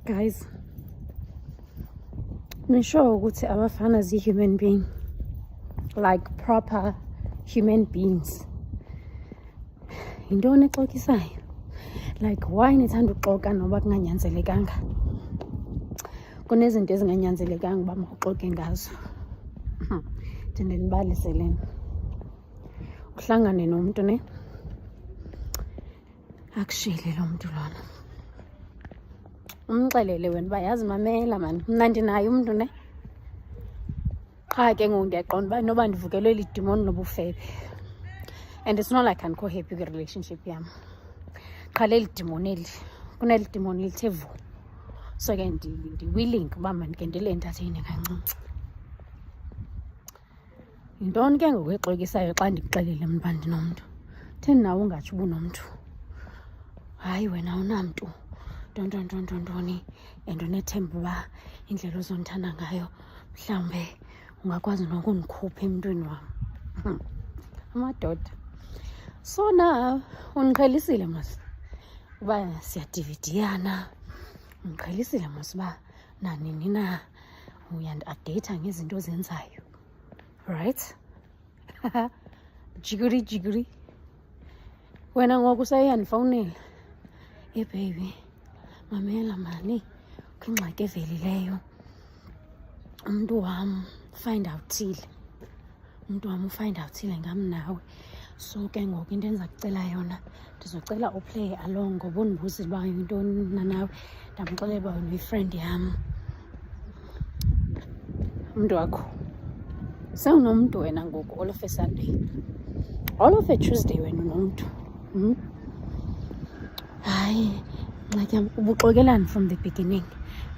Guys, nisho ukuthi abafana zi-human being, like proper human beings. Yintoni exokisayo? Like, why nithanda uxoka noba kunganyanzelekanga? Kunezinto ezinganyanzelekanga uba mawuxoke ngazo. Ndinde ndibaliseleni. Uhlangane nomntu ne? Akushiyele lo mntu lona. Umxelele wena uba yazi mamela mani, mna ndinayo umntu ne? Qha ke ngoku ndiyaqonda uba noba ndivukelwe lidimoni nobufebe. And it's not like andikho happy kwi-relationship yam. Qha leli dimoni eli, kuneli dimoni lithe vu. So ke ndi-willing uba mandike ndile-entertaine kancinci. Yintoni ke ngoku exokisayo xa ndikuxelele mna uba ndinomntu? Theni nawe ungatsho uba unomntu? Hayi wena awunamntu. Ntontoni. And unethemba uba indlela ozondithanda ngayo mhlawumbe ungakwazi nokundikhupha emntwini wam. Amadoda. So now undiqhelisile mas uba siyadividiyana. Undiqhelisile mas uba nanini na uyandi-updatha ngezinto ozenzayo. Right? Jiguri. Wena ngoku usayandifowunela. Baby, mamela mani, kwingxaki evelileyo. Umntu wam find outhile ngam nawe. So ke ngoku into endiza kucela yona, ndizocela uplay along ngoba undibuzile uba yintoni na nawe. Ndamxelela uba wena uyifriend yam. Umntu wakho sewunomntu wena ngoku all of a Sunday, all of a Tuesday wena unomntu. Hayi ngxaki yam ubuxokelani from the beginning.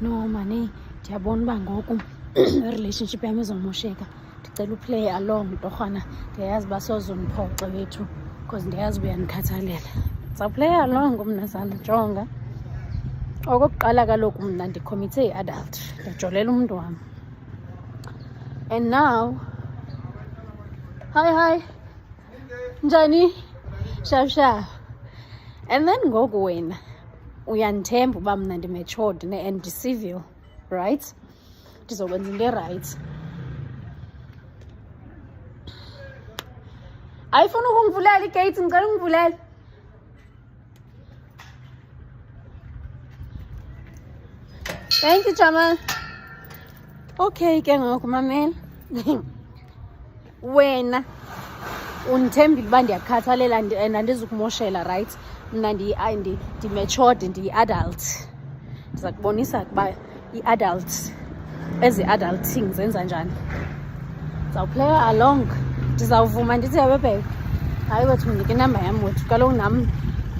No mani, ndiyabona uba ngoku i-relationship yam izomosheka. Ndicela uplay along torhwana, ndiyayazi uba sozondiphoxe wethu because ndiyazi uba uyandikhathalela. Ndizawuplay along mnazana, jonga. Okokuqala kaloku mna ndikhomithe i-adult, ndiyajolela umntu wam. And now, hi, njani? Shaf. And then ngoku wena uyandithemba uba mna ndi-matured and civil, right? Ndizokwenza into right. Ayifuna ukungivulela igate, ngicela ungivulele. Thank you, Jamal. Okay, ke ngoku mamela. Wena undithembile uba ndiyakhathalela and andizukumoshela, right? Mna ndi-matured, ndiyi-adult. Ndiza kubonisa ukuba i-adult, ezi-adulting zenza njani. Ndizawuplaya along. Ndizawuvuma ndithi yabebebe, hayi wethu ndike inamba yam wethu. Kaloku nam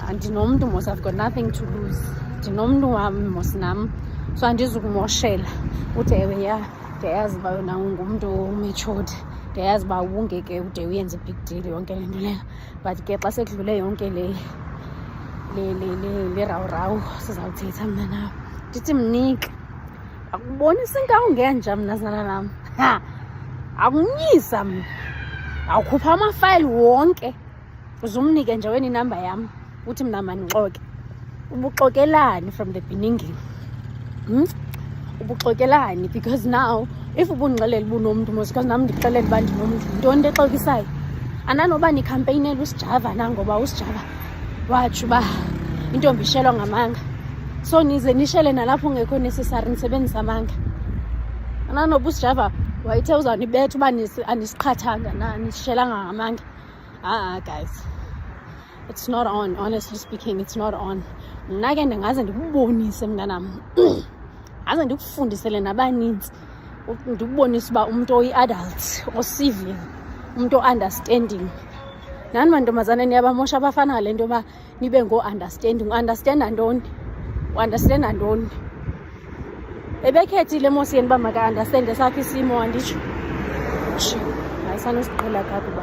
andinomntu mos, I've got nothing to lose. Ndinomntu wam mos nam. So andizukumoshela. Uthi ewe ya, ndiyayazi uba wena ungumntu matured. Ndiyayazi uba ubungeke ude uyenze big deal yonke le nto leyo. But ke xa sekudlule yonke le rawurawu sizawuthetha mna nawe. Ndithi mnike. Akubonisa inkawu ngenja mnazana nam. Akunyisa mna. Awukhupha amafayili wonke. Uzumnike nje wena inamba yam. Uthi mna mandixoke. Ubuxokelani from the beginning? Ubuxokelani? Because now if ubundixelela ubunomntu mos, because nam ndixelela uba ndinomntu, yintoni into exokisayo? Andanoba nikhampeyinela usijava nangoba usijava watsho uba intombi ishelwa ngamanga. So nize nishele nalapho ungekho necessary nisebenzisa amanga. Andanoba usijava wayithe uzawunibetha uba anisiqhathanga nisishelanga ngamanga. Guys, it's not on. Honestly speaking, it's not on. Mna ke ndingaze ndikubonise mntanam. Aze ndikufundisele nabaninzi. Ndikubonise uba umntu oyi-adult, o-civil, umntu o-understanding. Nani mantombazana niyabamosha abafana ngale nto yoba nibe ngo-understanding. Understanda ntoni? Understanda ntoni? Ebekhethile mos yena uba maka-understande sakho isimo, anditsho. Hayi sanosiqhela kakubi.